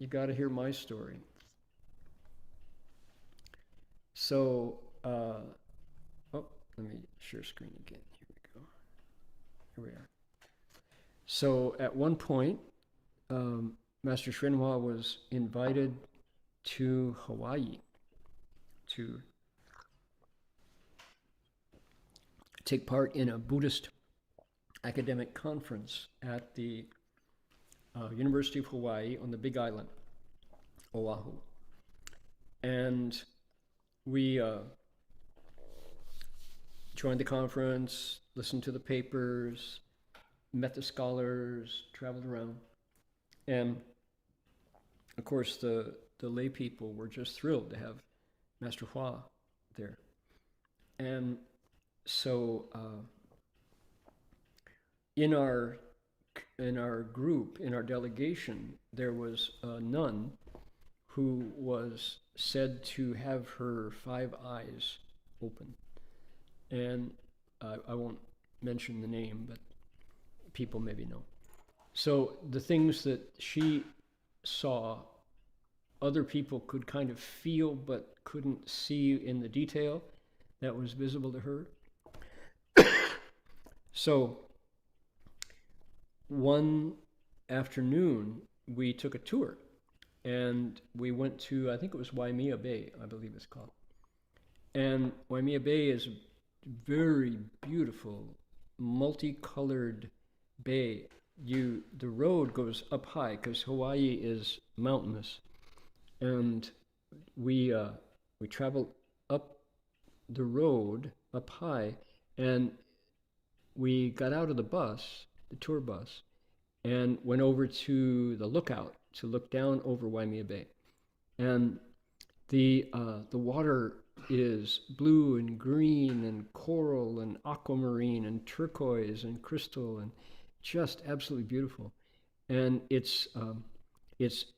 you got to hear my story. So, let me share screen again. Here we go. Here we are. So at one point, Master Shenhua was invited to Hawaii to take part in a Buddhist academic conference at the University of Hawaii on the Big Island, Oahu. And we joined the conference, listened to the papers, met the scholars, traveled around. And of course, the lay people were just thrilled to have Master Hua there. And so in our group, in our delegation, there was a nun who was said to have her 5 eyes open. And I won't mention the name, but people maybe know. So the things that she saw, other people could kind of feel but couldn't see in the detail that was visible to her. So one afternoon, we took a tour, and we went to, I think it was Waimea Bay, I believe it's called. And Waimea Bay is a very beautiful, multicolored bay. The road goes up high because Hawaii is mountainous, and we traveled up the road up high, and we got out of the bus, the tour bus, and went over to the lookout to look down over Waimea Bay. And the water is blue and green and coral and aquamarine and turquoise and crystal and just absolutely beautiful. And it's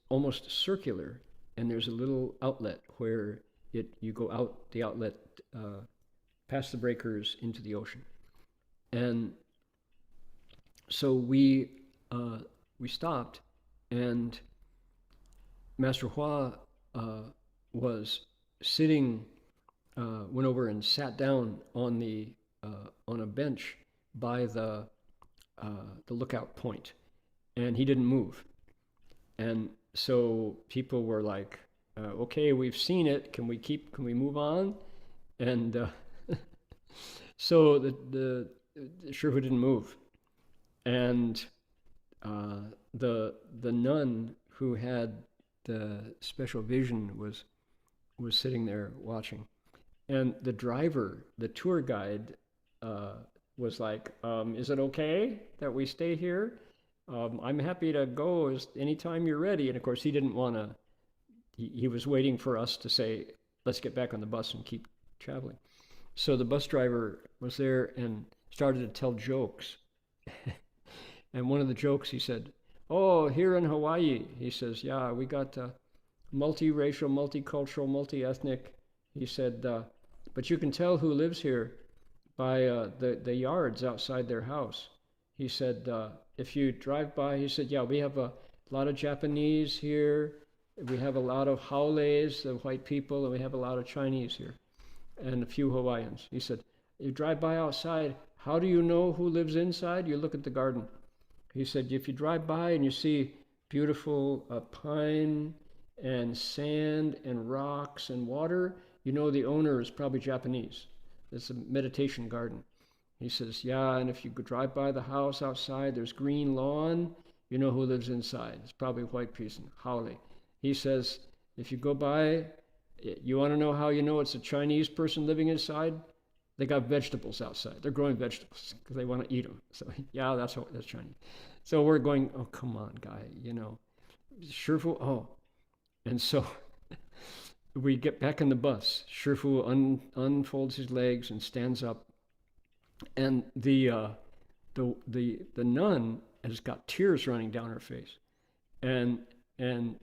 almost circular, and there's a little outlet where you go out the outlet past the breakers into the ocean. And so we stopped, and Master Hua was sitting, went over and sat down on a bench by the lookout point, and he didn't move. And so people were like, okay, we've seen it, can we move on? And so the Shifu didn't move. And the nun who had the special vision was sitting there watching. And the driver, the tour guide, was like, is it okay that we stay here? I'm happy to go anytime you're ready. And of course, he didn't want to, he was waiting for us to say, let's get back on the bus and keep traveling. So the bus driver was there and started to tell jokes. And one of the jokes, he said, oh, here in Hawaii, he says, yeah, we got multiracial, multicultural, multi-ethnic. He said, but you can tell who lives here by the yards outside their house. He said, if you drive by, he said, yeah, we have a lot of Japanese here. We have a lot of Haoles, the white people, and we have a lot of Chinese here, and a few Hawaiians. He said, you drive by outside, how do you know who lives inside? You look at the garden. He said, if you drive by and you see beautiful pine and sand and rocks and water, you know the owner is probably Japanese. It's a meditation garden. He says, yeah, and if you drive by the house outside, there's green lawn, you know who lives inside. It's probably a white person, Haole. He says, if you go by, you want to know how you know it's a Chinese person living inside? They got vegetables outside. They're growing vegetables because they want to eat them. So yeah, that's Chinese. So we're going, oh, come on, guy, Shifu, oh. And so we get back in the bus. Shifu unfolds his legs and stands up. And the nun has got tears running down her face. And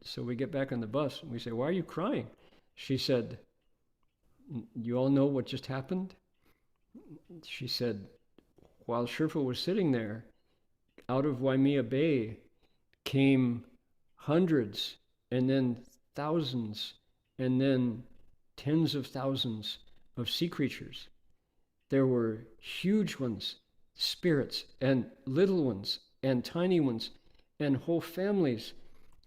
so we get back on the bus and we say, why are you crying? She said, you all know what just happened? She said, while Shifu was sitting there, out of Waimea Bay came hundreds and then thousands, and then tens of thousands of sea creatures. There were huge ones, spirits, and little ones, and tiny ones, and whole families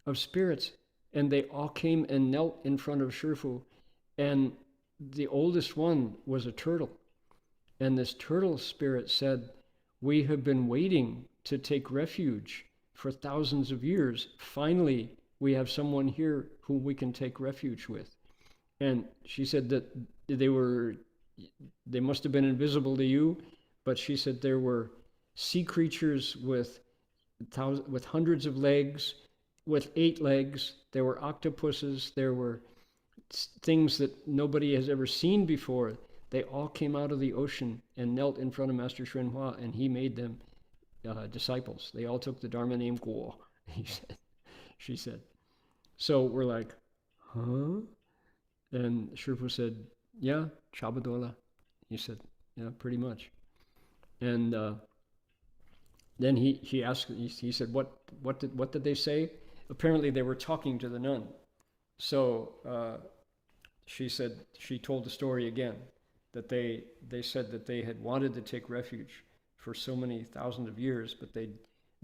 of spirits. And they all came and knelt in front of Shifu. And the oldest one was a turtle. And this turtle spirit said, "We have been waiting to take refuge for thousands of years. Finally, we have someone here whom we can take refuge with." And she said that they must have been invisible to you, but she said there were sea creatures with hundreds of legs, with 8 legs. There were octopuses. There were things that nobody has ever seen before. They all came out of the ocean and knelt in front of Master Hsuan Hua, and he made them disciples. They all took the Dharma name Guo, she said. So we're like, huh? And Shifu said, yeah, Chabadola. He said, yeah, pretty much. And then he asked, he said, what did they say? Apparently they were talking to the nun. So she said, she told the story again, that they said that they had wanted to take refuge for so many thousands of years, but they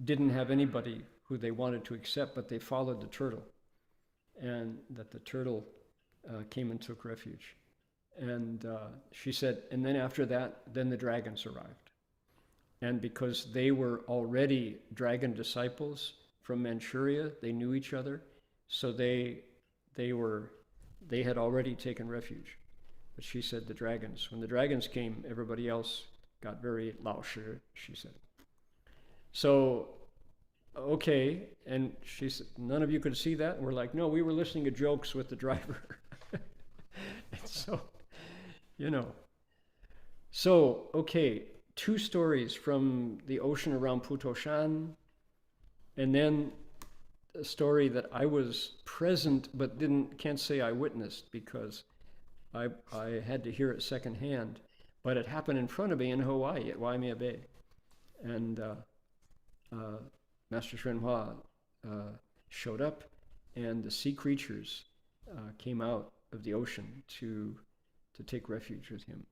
didn't have anybody who they wanted to accept, but they followed the turtle, and that the turtle came and took refuge. And she said, and then after that, then the dragons arrived. And because they were already dragon disciples from Manchuria, they knew each other, so they had already taken refuge. But she said the dragons, when the dragons came, everybody else got very lao shi, she said. So, okay, and she said, none of you could see that? And we're like, no, we were listening to jokes with the driver. And so, you know. So, okay, 2 stories from the ocean around Putoshan, and then a story that I was present but can't say I witnessed because I had to hear it secondhand, but it happened in front of me in Hawaii at Waimea Bay. And Master Hsuan Hua showed up, and the sea creatures came out of the ocean to take refuge with him.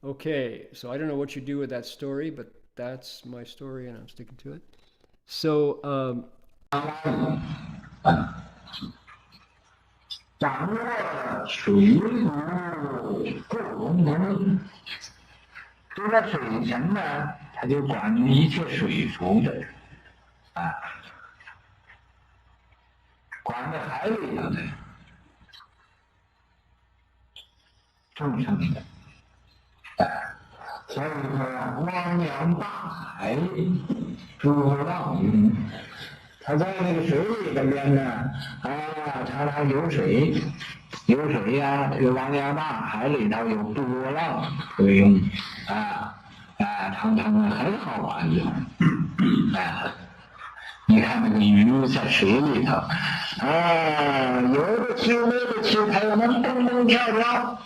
Okay, so I don't know what you do with that story, but that's my story and I'm sticking to it. So, 掌握水族不同能，这个水神呢，他就管一切水族的，管着海里头的众生的，所以说汪洋大海，诸浪涌。他在那个水里边呢，常常有水呀，这个汪洋大海里头有波浪会涌，常常很好玩的，你看那个鱼在水里头，游着去那个去，它又能蹦蹦跳跳，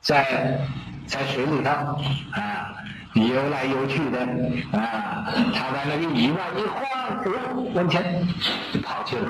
在水里头，游来游去的，他在那个尾巴一晃，往前就跑去了，